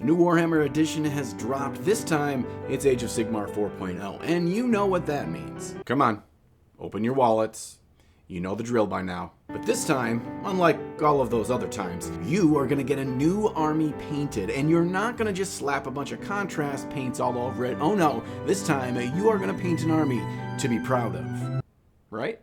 New Warhammer Edition has dropped. This time, it's Age of Sigmar 4.0, and you know what that means. Come on, open your wallets. You know the drill by now. But this time, unlike all of those other times, you are going to get a new army painted, and you're not going to just slap a bunch of contrast paints all over it. Oh no, this time you are going to paint an army to be proud of. Right?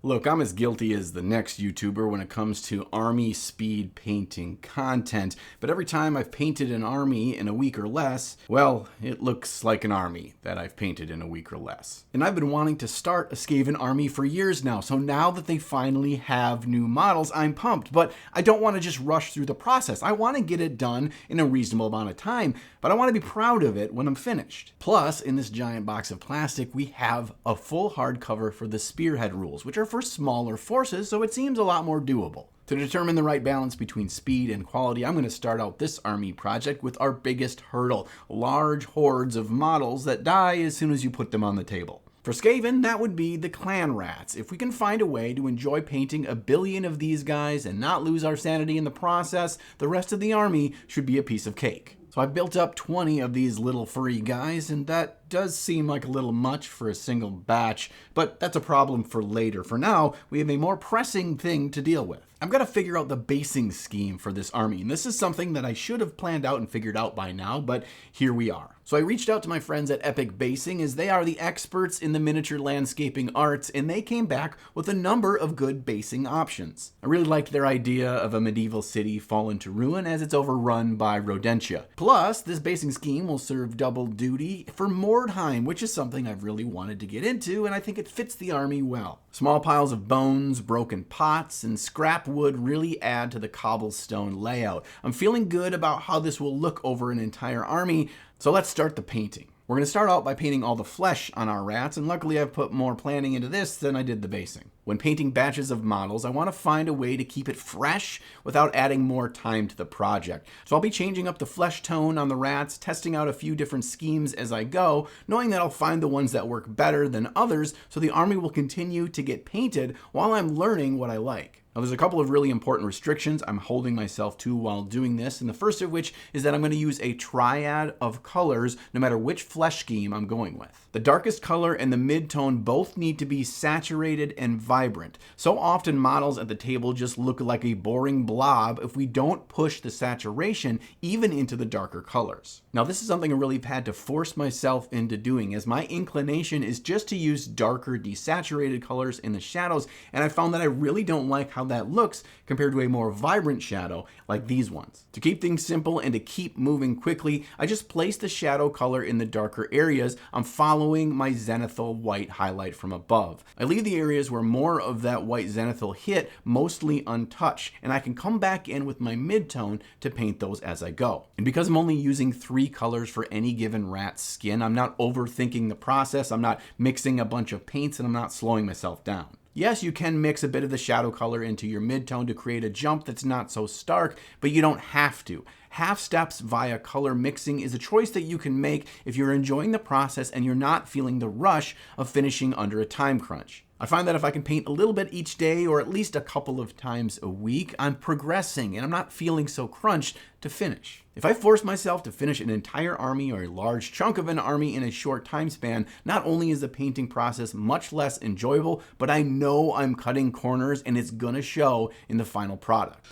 Look, I'm as guilty as the next YouTuber when it comes to army speed painting content, but every time I've painted an army in a week or less, well, it looks like an army that I've painted in a week or less. And I've been wanting to start a Skaven army for years now, so now that they finally have new models, I'm pumped, but I don't want to just rush through the process. I want to get it done in a reasonable amount of time, but I want to be proud of it when I'm finished. Plus, in this giant box of plastic, we have a full hardcover for the Spearhead rules, which are for smaller forces, so it seems a lot more doable. To determine the right balance between speed and quality, I'm going to start out this army project with our biggest hurdle, large hordes of models that die as soon as you put them on the table. For Skaven, that would be the clan rats. If we can find a way to enjoy painting a billion of these guys and not lose our sanity in the process, the rest of the army should be a piece of cake. So I built up 20 of these little furry guys, and that does seem like a little much for a single batch, but that's a problem for later. For now, we have a more pressing thing to deal with. I've got to figure out the basing scheme for this army, and this is something that I should have planned out and figured out by now, but here we are. So I reached out to my friends at Epic Basing, as they are the experts in the miniature landscaping arts, and they came back with a number of good basing options. I really liked their idea of a medieval city fallen to ruin as it's overrun by rodentia. Plus, this basing scheme will serve double duty for Mordheim, which is something I've really wanted to get into, and I think it fits the army well. Small piles of bones, broken pots, and scrap wood really add to the cobblestone layout. I'm feeling good about how this will look over an entire army, so let's start the painting. We're going to start out by painting all the flesh on our rats, and luckily I've put more planning into this than I did the basing. When painting batches of models, I want to find a way to keep it fresh without adding more time to the project. So I'll be changing up the flesh tone on the rats, testing out a few different schemes as I go, knowing that I'll find the ones that work better than others, so the army will continue to get painted while I'm learning what I like. Now, there's a couple of really important restrictions I'm holding myself to while doing this, and the first of which is that I'm going to use a triad of colors no matter which flesh scheme I'm going with. The darkest color and the mid-tone both need to be saturated and vibrant. So often models at the table just look like a boring blob if we don't push the saturation even into the darker colors. Now, this is something I really had to force myself into doing, as my inclination is just to use darker desaturated colors in the shadows, and I found that I really don't like how that looks compared to a more vibrant shadow like these ones. To keep things simple and to keep moving quickly, I just place the shadow color in the darker areas. I'm following my zenithal white highlight from above. I leave the areas where more of that white zenithal hit mostly untouched, and I can come back in with my mid-tone to paint those as I go. And because I'm only using 3 colors for any given rat's skin, I'm not overthinking the process, I'm not mixing a bunch of paints, and I'm not slowing myself down. Yes, you can mix a bit of the shadow color into your mid-tone to create a jump that's not so stark, but you don't have to. Half steps via color mixing is a choice that you can make if you're enjoying the process and you're not feeling the rush of finishing under a time crunch. I find that if I can paint a little bit each day or at least a couple of times a week, I'm progressing and I'm not feeling so crunched to finish. If I force myself to finish an entire army or a large chunk of an army in a short time span, not only is the painting process much less enjoyable, but I know I'm cutting corners and it's gonna show in the final product.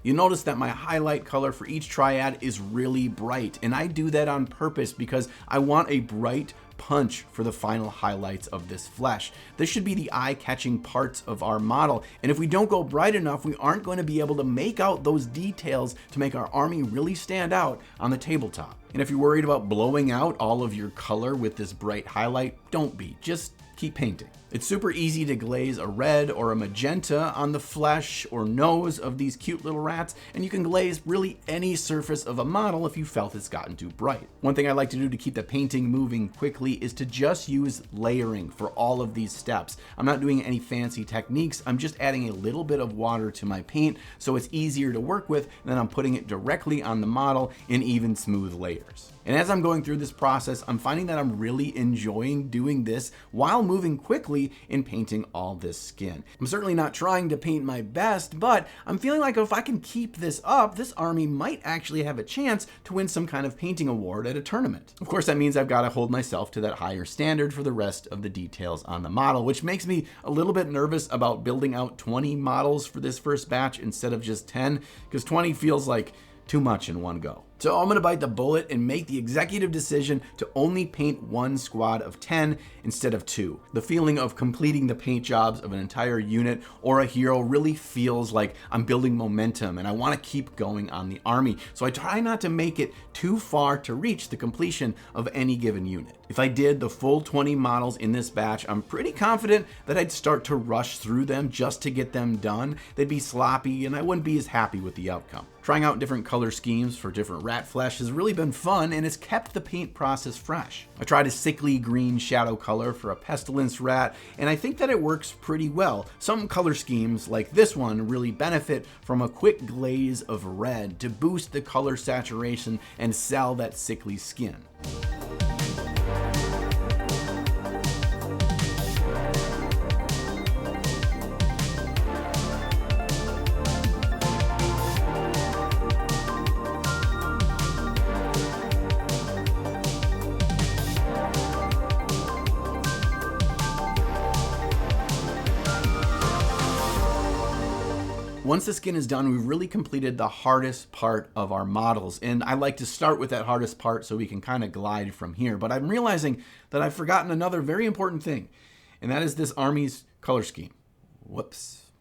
You'll notice that my highlight color for each triad is really bright, and I do that on purpose because I want a bright punch for the final highlights of this flesh. This should be the eye-catching parts of our model, and if we don't go bright enough, we aren't going to be able to make out those details to make our army really stand out on the tabletop. And if you're worried about blowing out all of your color with this bright highlight, don't be. Just keep painting. It's super easy to glaze a red or a magenta on the flesh or nose of these cute little rats, and you can glaze really any surface of a model if you felt it's gotten too bright. One thing I like to do to keep the painting moving quickly is to just use layering for all of these steps. I'm not doing any fancy techniques, I'm just adding a little bit of water to my paint so it's easier to work with, and then I'm putting it directly on the model in even smooth layers. And as I'm going through this process, I'm finding that I'm really enjoying doing this while moving quickly in painting all this skin. I'm certainly not trying to paint my best, but I'm feeling like if I can keep this up, this army might actually have a chance to win some kind of painting award at a tournament. Of course, that means I've got to hold myself to that higher standard for the rest of the details on the model, which makes me a little bit nervous about building out 20 models for this first batch instead of just 10, because 20 feels like too much in one go. So I'm gonna bite the bullet and make the executive decision to only paint one squad of 10 instead of 2. The feeling of completing the paint jobs of an entire unit or a hero really feels like I'm building momentum and I wanna keep going on the army. So I try not to make it too far to reach the completion of any given unit. If I did the full 20 models in this batch, I'm pretty confident that I'd start to rush through them just to get them done. They'd be sloppy and I wouldn't be as happy with the outcome. Trying out different color schemes for different rat flesh has really been fun and it's kept the paint process fresh. I tried a sickly green shadow color for a pestilence rat and I think that it works pretty well. Some color schemes like this one really benefit from a quick glaze of red to boost the color saturation and sell that sickly skin. Once the skin is done, we've really completed the hardest part of our models. And I like to start with that hardest part so we can kind of glide from here. But I'm realizing that I've forgotten another very important thing, and that is this army's color scheme. Whoops.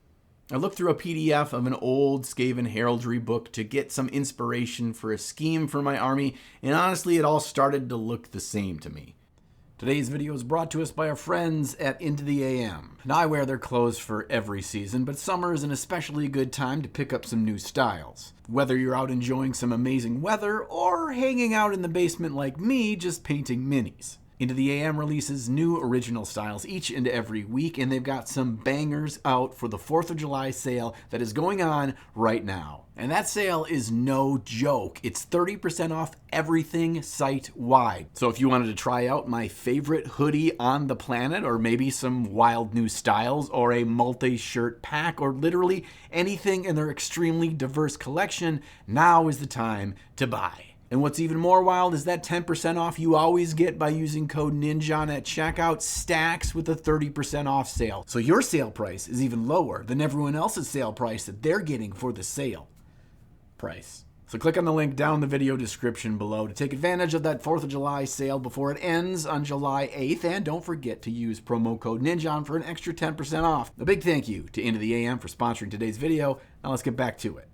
I looked through a PDF of an old Skaven heraldry book to get some inspiration for a scheme for my army, and honestly, it all started to look the same to me. Today's video is brought to us by our friends at Into the AM. Now, I wear their clothes for every season, but summer is an especially good time to pick up some new styles. Whether you're out enjoying some amazing weather or hanging out in the basement like me, just painting minis. Into the AM releases new original styles each and every week, and they've got some bangers out for the 4th of July sale that is going on right now. And that sale is no joke. It's 30% off everything site-wide. So if you wanted to try out my favorite hoodie on the planet, or maybe some wild new styles, or a multi-shirt pack, or literally anything in their extremely diverse collection, now is the time to buy. And what's even more wild is that 10% off you always get by using code NINJON at checkout stacks with a 30% off sale. So your sale price is even lower than everyone else's sale price that they're getting for the sale price. So click on the link down in the video description below to take advantage of that 4th of July sale before it ends on July 8th. And don't forget to use promo code NINJON for an extra 10% off. A big thank you to Into the AM for sponsoring today's video. Now let's get back to it.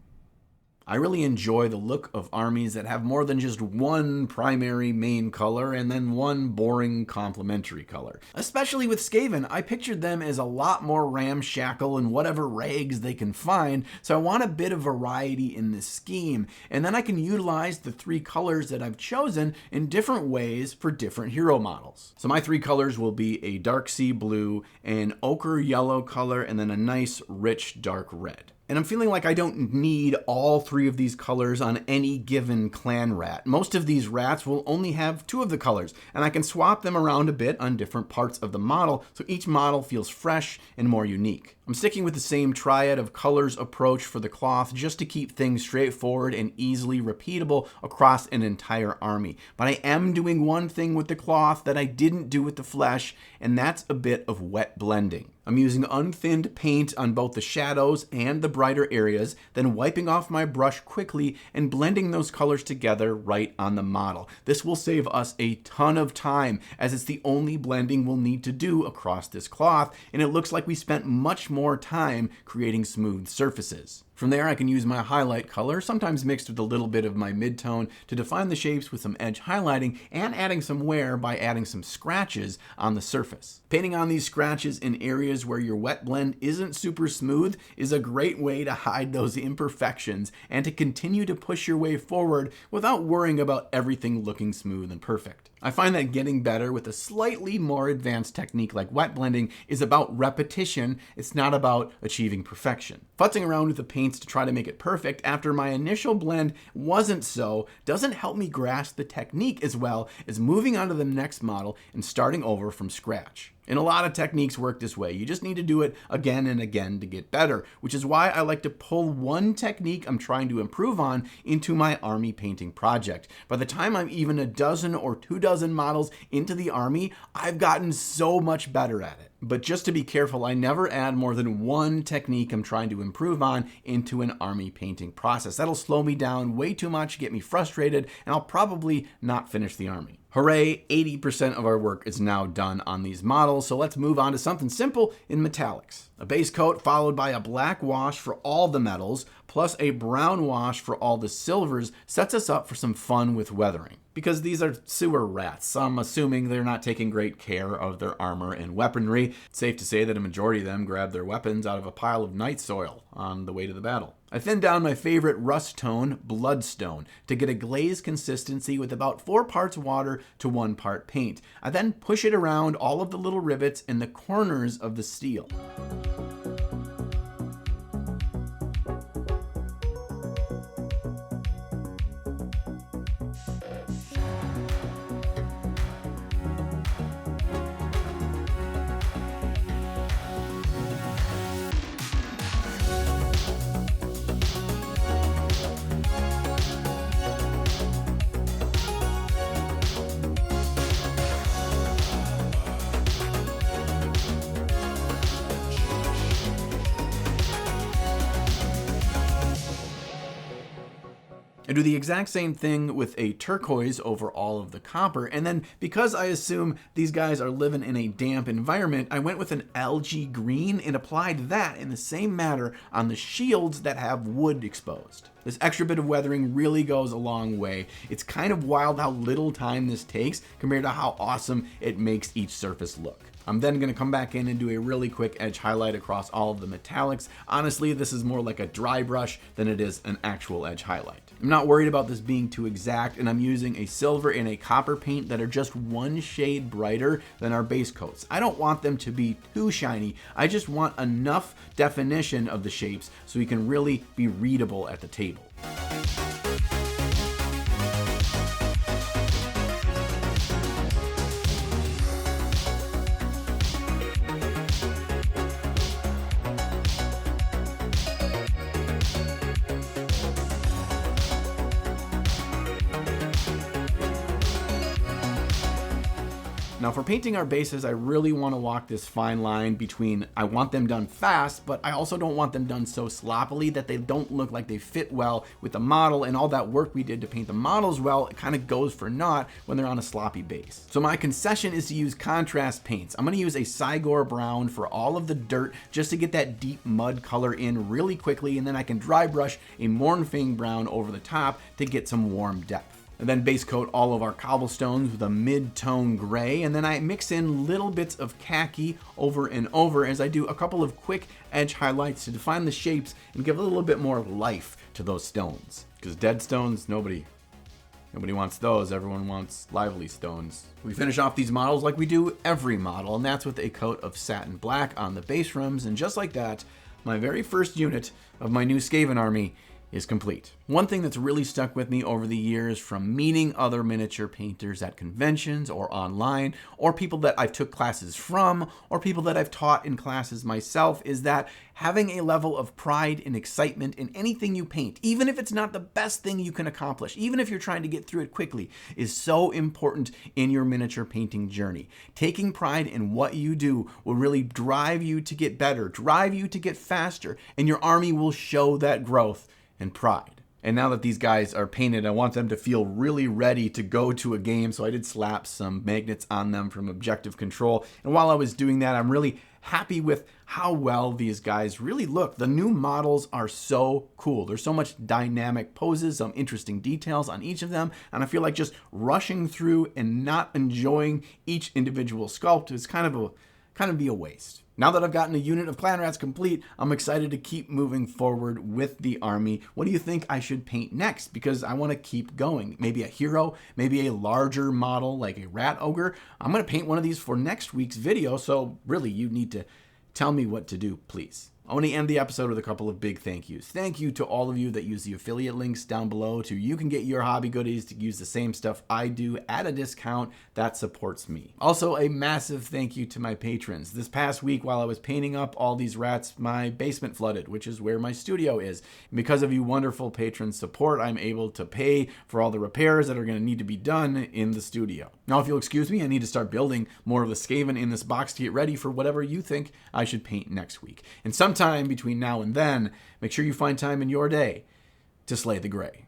I really enjoy the look of armies that have more than just one primary main color and then one boring complementary color. Especially with Skaven, I pictured them as a lot more ramshackle in whatever rags they can find, so I want a bit of variety in this scheme, and then I can utilize the 3 colors that I've chosen in different ways for different hero models. So my 3 colors will be a dark sea blue, an ochre yellow color, and then a nice rich dark red. And I'm feeling like I don't need all 3 of these colors on any given clan rat. Most of these rats will only have 2 of the colors, and I can swap them around a bit on different parts of the model, so each model feels fresh and more unique. I'm sticking with the same triad of colors approach for the cloth just to keep things straightforward and easily repeatable across an entire army. But I am doing one thing with the cloth that I didn't do with the flesh, and that's a bit of wet blending. I'm using unthinned paint on both the shadows and the brighter areas, then wiping off my brush quickly and blending those colors together right on the model. This will save us a ton of time, as it's the only blending we'll need to do across this cloth, and it looks like we spent much more time creating smooth surfaces. From there, I can use my highlight color, sometimes mixed with a little bit of my midtone, to define the shapes with some edge highlighting and adding some wear by adding some scratches on the surface. Painting on these scratches in areas where your wet blend isn't super smooth is a great way to hide those imperfections and to continue to push your way forward without worrying about everything looking smooth and perfect. I find that getting better with a slightly more advanced technique like wet blending is about repetition. It's not about achieving perfection. Futzing around with the paints to try to make it perfect after my initial blend wasn't so doesn't help me grasp the technique as well as moving on to the next model and starting over from scratch. And a lot of techniques work this way. You just need to do it again and again to get better, which is why I like to pull one technique I'm trying to improve on into my army painting project. By the time I'm even a dozen or 24 models into the army, I've gotten so much better at it. But just to be careful, I never add more than one technique I'm trying to improve on into an army painting process. That'll slow me down way too much, get me frustrated, and I'll probably not finish the army. Hooray, 80% of our work is now done on these models, so let's move on to something simple in metallics. A base coat followed by a black wash for all the metals, plus a brown wash for all the silvers sets us up for some fun with weathering. Because these are sewer rats, I'm assuming they're not taking great care of their armor and weaponry. It's safe to say that a majority of them grab their weapons out of a pile of night soil on the way to the battle. I thinned down my favorite rust tone, Bloodstone, to get a glaze consistency with about 4 parts water to 1 part paint. I then push it around all of the little rivets in the corners of the steel. I do the exact same thing with a turquoise over all of the copper, and then because I assume these guys are living in a damp environment, I went with an algae green and applied that in the same manner on the shields that have wood exposed. This extra bit of weathering really goes a long way. It's kind of wild how little time this takes compared to how awesome it makes each surface look. I'm then going to come back in and do a really quick edge highlight across all of the metallics. Honestly, this is more like a dry brush than it is an actual edge highlight. I'm not worried about this being too exact, and I'm using a silver and a copper paint that are just 1 shade brighter than our base coats. I don't want them to be too shiny. I just want enough definition of the shapes so we can really be readable at the table. Now for painting our bases, I really want to walk this fine line between I want them done fast, but I also don't want them done so sloppily that they don't look like they fit well with the model, and all that work we did to paint the models well, it kind of goes for naught when they're on a sloppy base. So my concession is to use contrast paints. I'm going to use a Cygor brown for all of the dirt just to get that deep mud color in really quickly, and then I can dry brush a Mornfing brown over the top to get some warm depth. And then base coat all of our cobblestones with a mid-tone gray, and then I mix in little bits of khaki over and over as I do a couple of quick edge highlights to define the shapes and give a little bit more life to those stones. Because dead stones, nobody wants those. Everyone wants lively stones. We finish off these models like we do every model, and that's with a coat of satin black on the base rims, and just like that, my very first unit of my new Skaven army is complete. One thing that's really stuck with me over the years from meeting other miniature painters at conventions or online, or people that I've took classes from, or people that I've taught in classes myself, is that having a level of pride and excitement in anything you paint, even if it's not the best thing you can accomplish, even if you're trying to get through it quickly, is so important in your miniature painting journey. Taking pride in what you do will really drive you to get better, drive you to get faster, and your army will show that growth and pride. And now that these guys are painted, I want them to feel really ready to go to a game, so I did slap some magnets on them from Objective Control. And while I was doing that, I'm really happy with how well these guys really look. The new models are so cool. There's so much dynamic poses, some interesting details on each of them, and I feel like just rushing through and not enjoying each individual sculpt is kind of be a waste. Now that I've gotten a unit of clan rats complete, I'm excited to keep moving forward with the army. What do you think I should paint next? Because I want to keep going. Maybe a hero, maybe a larger model like a rat ogre. I'm going to paint one of these for next week's video, so really you need to tell me what to do, please. I want to end the episode with a couple of big thank yous. Thank you to all of you that use the affiliate links down below you can get your hobby goodies to use the same stuff I do at a discount. That supports me. Also, a massive thank you to my patrons. This past week, while I was painting up all these rats, my basement flooded, which is where my studio is. And because of you wonderful patron support, I'm able to pay for all the repairs that are going to need to be done in the studio. Now, if you'll excuse me, I need to start building more of the Skaven in this box to get ready for whatever you think I should paint next week. And sometime between now and then, make sure you find time in your day to slay the gray.